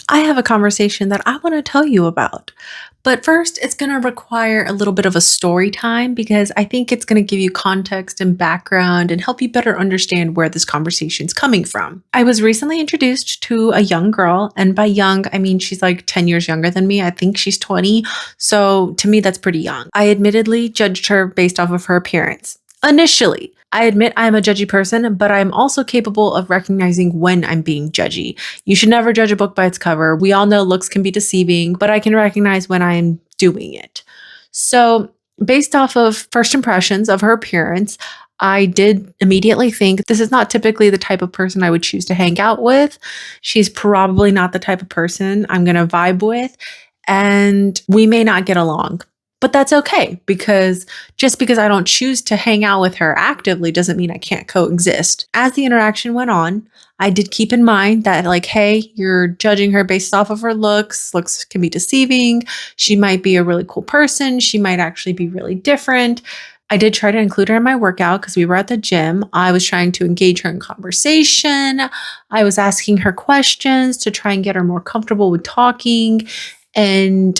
I have a conversation that I want to tell you about. But first, it's going to require a little bit of a story time because I think it's going to give you context and background and help you better understand where this conversation is coming from. I was recently introduced to a young girl, and by young, I mean she's like 10 years younger than me. I think she's 20. So to me, that's pretty young. I admittedly judged her based off of her appearance. Initially, I admit I'm a judgy person, but I'm also capable of recognizing when I'm being judgy. You should never judge a book by its cover. We all know looks can be deceiving, but I can recognize when I'm doing it. So, based off of first impressions of her appearance, I did immediately think this is not typically the type of person I would choose to hang out with. She's probably not the type of person I'm going to vibe with, and we may not get along. But that's okay because just because I don't choose to hang out with her actively doesn't mean I can't coexist. As the interaction went on, I did keep in mind that, like, hey, you're judging her based off of her looks. Looks can be deceiving. She might be a really cool person. She might actually be really different. I did try to include her in my workout because we were at the gym. I was trying to engage her in conversation. I was asking her questions to try and get her more comfortable with talking. And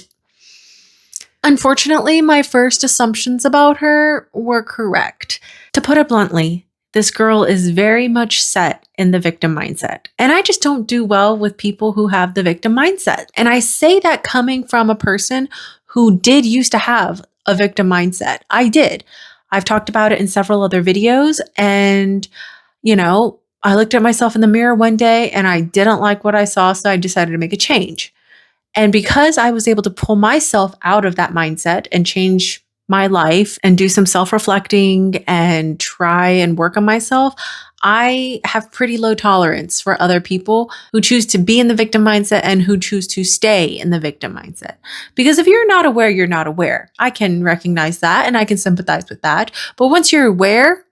unfortunately, my first assumptions about her were correct. To put it bluntly, this girl is very much set in the victim mindset. And I just don't do well with people who have the victim mindset. And I say that coming from a person who did used to have a victim mindset. I did. I've talked about it in several other videos. And, I looked at myself in the mirror one day and I didn't like what I saw. So I decided to make a change. And because I was able to pull myself out of that mindset and change my life and do some self-reflecting and try and work on myself, I have pretty low tolerance for other people who choose to be in the victim mindset and who choose to stay in the victim mindset. Because if you're not aware, you're not aware. I can recognize that and I can sympathize with that. But once you're aware,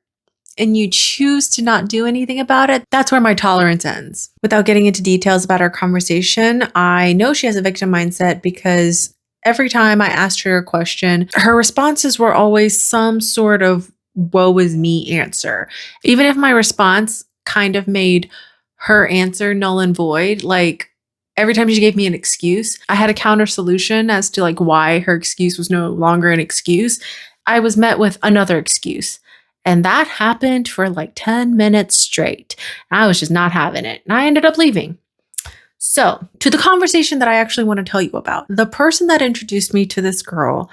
and you choose to not do anything about it, that's where my tolerance ends. Without getting into details about our conversation, I know she has a victim mindset because every time I asked her a question, her responses were always some sort of woe is me answer. Even if my response kind of made her answer null and void, like every time she gave me an excuse, I had a counter solution as to like why her excuse was no longer an excuse. I was met with another excuse. And that happened for like 10 minutes straight. I was just not having it. And I ended up leaving. So, to the conversation that I actually want to tell you about, the person that introduced me to this girl,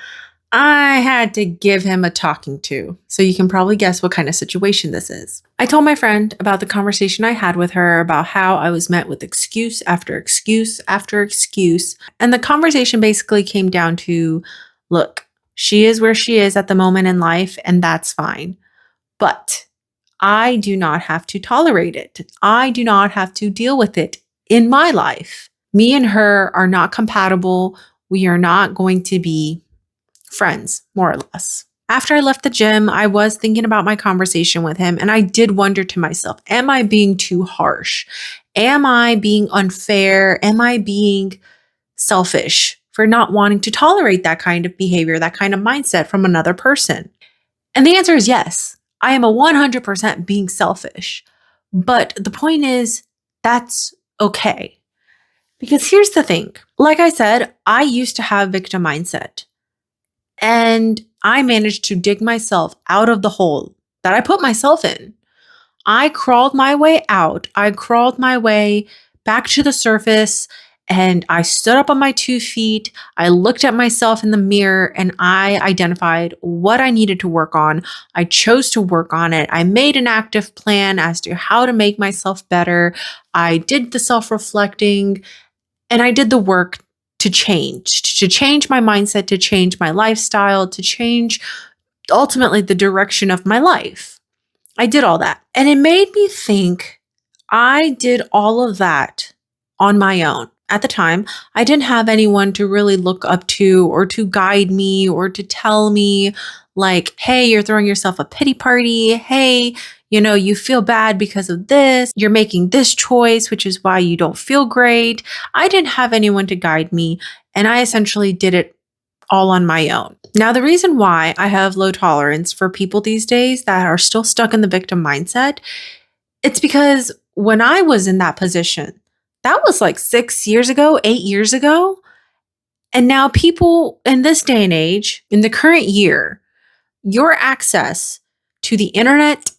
I had to give him a talking to. So, you can probably guess what kind of situation this is. I told my friend about the conversation I had with her about how I was met with excuse after excuse after excuse. And the conversation basically came down to, look, she is where she is at the moment in life, and that's fine. But I do not have to tolerate it. I do not have to deal with it in my life. Me and her are not compatible. We are not going to be friends, more or less. After I left the gym, I was thinking about my conversation with him, and I did wonder to myself, am I being too harsh? Am I being unfair? Am I being selfish for not wanting to tolerate that kind of behavior, that kind of mindset from another person? And the answer is yes. I am a 100% being selfish. But the point is, that's okay. Because here's the thing. Like I said, I used to have victim mindset. And I managed to dig myself out of the hole that I put myself in. I crawled my way out. I crawled my way back to the surface. And I stood up on my 2 feet. I looked at myself in the mirror and I identified what I needed to work on. I chose to work on it. I made an active plan as to how to make myself better. I did the self-reflecting and I did the work to change my mindset, to change my lifestyle, to change ultimately the direction of my life. I did all that. And it made me think I did all of that on my own. At the time, I didn't have anyone to really look up to or to guide me or to tell me like, hey, you're throwing yourself a pity party. Hey, you feel bad because of this. You're making this choice, which is why you don't feel great. I didn't have anyone to guide me, and I essentially did it all on my own. Now, the reason why I have low tolerance for people these days that are still stuck in the victim mindset, it's because when I was in that position, That was like 6 years ago, 8 years ago. And now people in this day and age, in the current year, your access to the internet,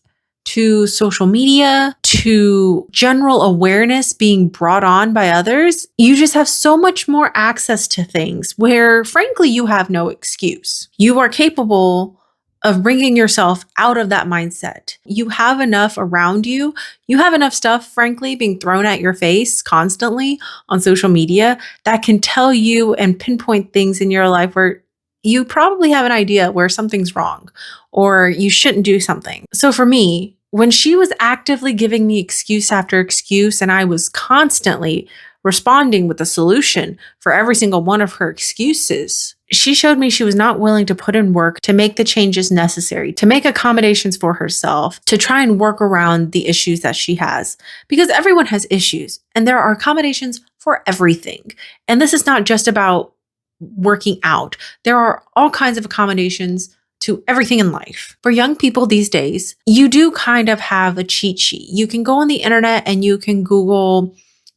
to social media, to general awareness being brought on by others, you just have so much more access to things where, frankly, you have no excuse. You are capable of bringing yourself out of that mindset. You have enough around you. You have enough stuff, frankly, being thrown at your face constantly on social media that can tell you and pinpoint things in your life where you probably have an idea where something's wrong or you shouldn't do something. So for me, when she was actively giving me excuse after excuse, and I was constantly responding with a solution for every single one of her excuses, she showed me she was not willing to put in work to make the changes necessary, to make accommodations for herself, to try and work around the issues that she has. Because everyone has issues, and there are accommodations for everything. And this is not just about working out. There are all kinds of accommodations to everything in life. For young people these days, you do kind of have a cheat sheet. You can go on the internet and you can Google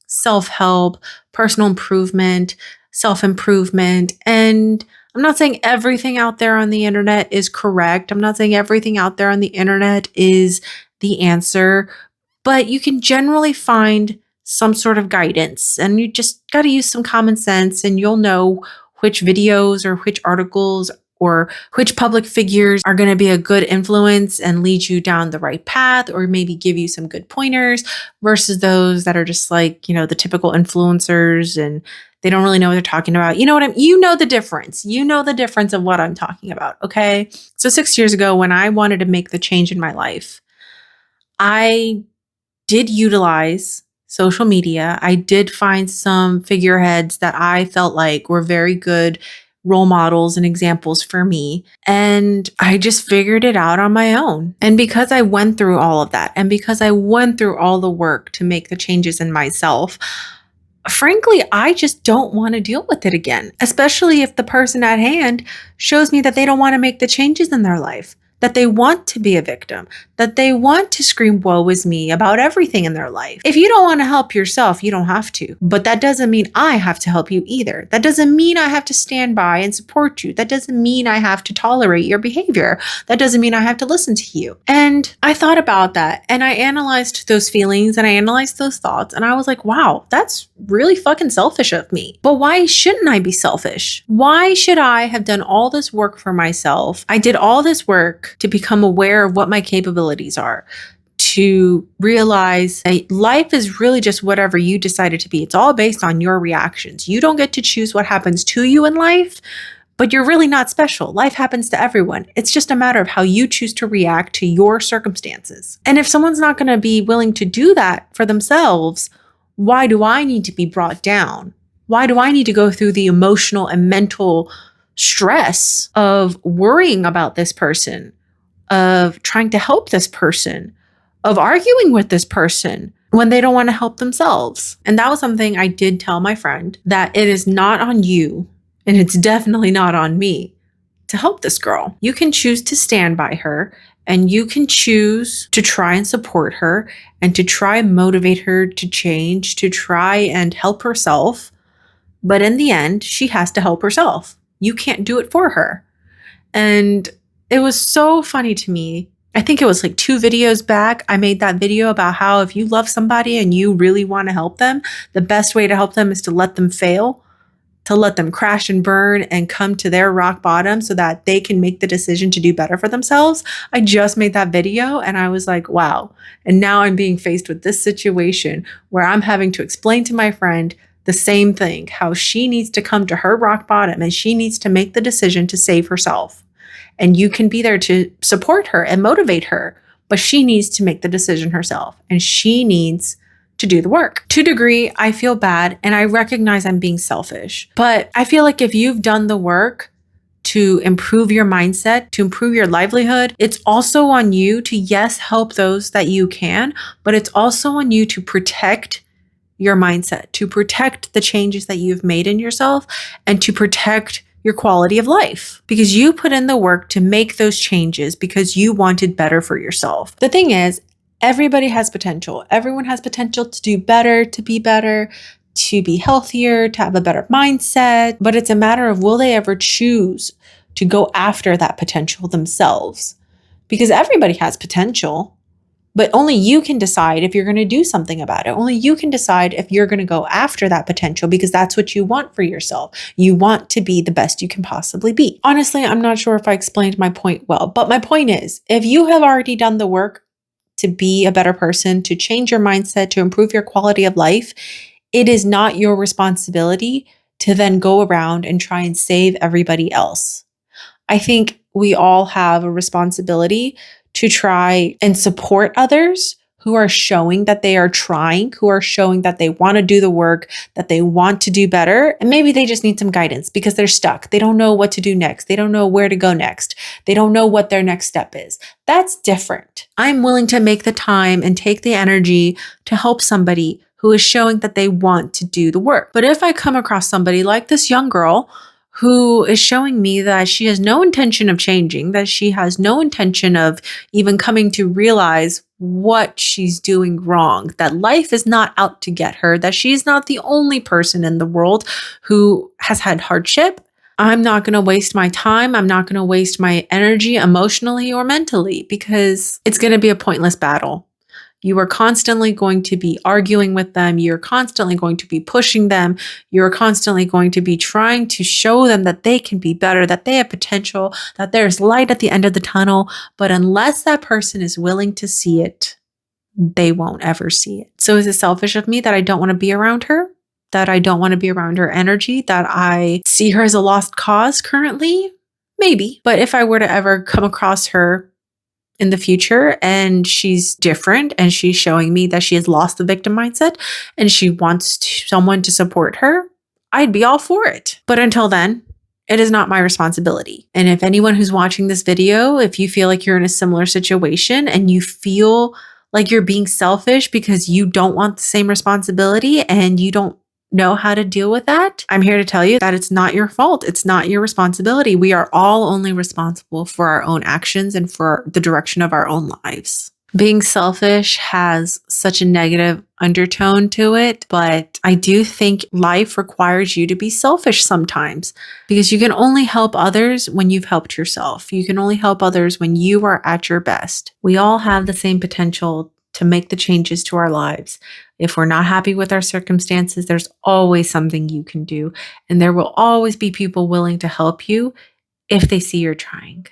self-help, personal improvement, self-improvement. And I'm not saying everything out there on the internet is correct. I'm not saying everything out there on the internet is the answer, but you can generally find some sort of guidance, and you just got to use some common sense, and you'll know which videos or which articles or which public figures are going to be a good influence and lead you down the right path, or maybe give you some good pointers versus those that are just like, the typical influencers and they don't really know what they're talking about. You know the difference. You know the difference of what I'm talking about. Okay. So 6 years ago, when I wanted to make the change in my life, I did utilize social media. I did find some figureheads that I felt like were very good role models and examples for me. And I just figured it out on my own. And because I went through all of that, and because I went through all the work to make the changes in myself, frankly, I just don't want to deal with it again, especially if the person at hand shows me that they don't want to make the changes in their life, that they want to be a victim, that they want to scream woe is me about everything in their life. If you don't want to help yourself, you don't have to. But that doesn't mean I have to help you either. That doesn't mean I have to stand by and support you. That doesn't mean I have to tolerate your behavior. That doesn't mean I have to listen to you. And I thought about that, and I analyzed those feelings and I analyzed those thoughts, and I was like, wow, that's really fucking selfish of me. But why shouldn't I be selfish? Why should I have done all this work for myself? I did all this work to become aware of what my capabilities are, to realize that life is really just whatever you decide it to be. It's all based on your reactions. You don't get to choose what happens to you in life, but you're really not special. Life happens to everyone. It's just a matter of how you choose to react to your circumstances. And if someone's not going to be willing to do that for themselves, why do I need to be brought down? Why do I need to go through the emotional and mental stress of worrying about this person, of trying to help this person, of arguing with this person when they don't want to help themselves? And that was something I did tell my friend, that it is not on you, and it's definitely not on me to help this girl. You can choose to stand by her, and you can choose to try and support her and to try and motivate her to change, to try and help herself. But in the end, she has to help herself. You can't do it for her. And it was so funny to me. I think it was like 2 videos back, I made that video about how if you love somebody and you really want to help them, the best way to help them is to let them fail, to let them crash and burn and come to their rock bottom so that they can make the decision to do better for themselves. I just made that video and I was like, wow. And now I'm being faced with this situation where I'm having to explain to my friend the same thing, how she needs to come to her rock bottom and she needs to make the decision to save herself. And you can be there to support her and motivate her, but she needs to make the decision herself, and she needs to do the work. To a degree, I feel bad and I recognize I'm being selfish, but I feel like if you've done the work to improve your mindset, to improve your livelihood, it's also on you to, yes, help those that you can, but it's also on you to protect your mindset, to protect the changes that you've made in yourself, and to protect your quality of life, because you put in the work to make those changes because you wanted better for yourself. The thing is, Everybody has potential. Everyone has potential to do better, to be healthier, to have a better mindset. But it's a matter of, will they ever choose to go after that potential themselves? Because everybody has potential, but only you can decide if you're going to do something about it. Only you can decide if you're going to go after that potential, because that's what you want for yourself. You want to be the best you can possibly be. Honestly, I'm not sure if I explained my point well, but my point is, if you have already done the work to be a better person, to change your mindset, to improve your quality of life, it is not your responsibility to then go around and try and save everybody else. I think we all have a responsibility to try and support others who are showing that they are trying, who are showing that they want to do the work, that they want to do better. And maybe they just need some guidance because they're stuck. They don't know what to do next. They don't know where to go next. They don't know what their next step is. That's different. I'm willing to make the time and take the energy to help somebody who is showing that they want to do the work. But if I come across somebody like this young girl who is showing me that she has no intention of changing, that she has no intention of even coming to realize what she's doing wrong, that life is not out to get her, that she's not the only person in the world who has had hardship, I'm not going to waste my time. I'm not going to waste my energy emotionally or mentally, because it's going to be a pointless battle. You are constantly going to be arguing with them. You're constantly going to be pushing them. You're constantly going to be trying to show them that they can be better, that they have potential, that there's light at the end of the tunnel. But unless that person is willing to see it, they won't ever see it. So is it selfish of me that I don't want to be around her? That I don't want to be around her energy? That I see her as a lost cause currently? Maybe. But if I were to ever come across her in the future and she's different and she's showing me that she has lost the victim mindset and she wants someone to support her, I'd be all for it. But until then, it is not my responsibility. And if anyone who's watching this video, if you feel like you're in a similar situation and you feel like you're being selfish because you don't want the same responsibility and you don't know how to deal with that, I'm here to tell you that it's not your fault. It's not your responsibility. We are all only responsible for our own actions and for the direction of our own lives. Being selfish has such a negative undertone to it, but I do think life requires you to be selfish sometimes, because you can only help others when you've helped yourself. You can only help others when you are at your best. We all have the same potential to make the changes to our lives. If we're not happy with our circumstances, there's always something you can do, and there will always be people willing to help you if they see you're trying.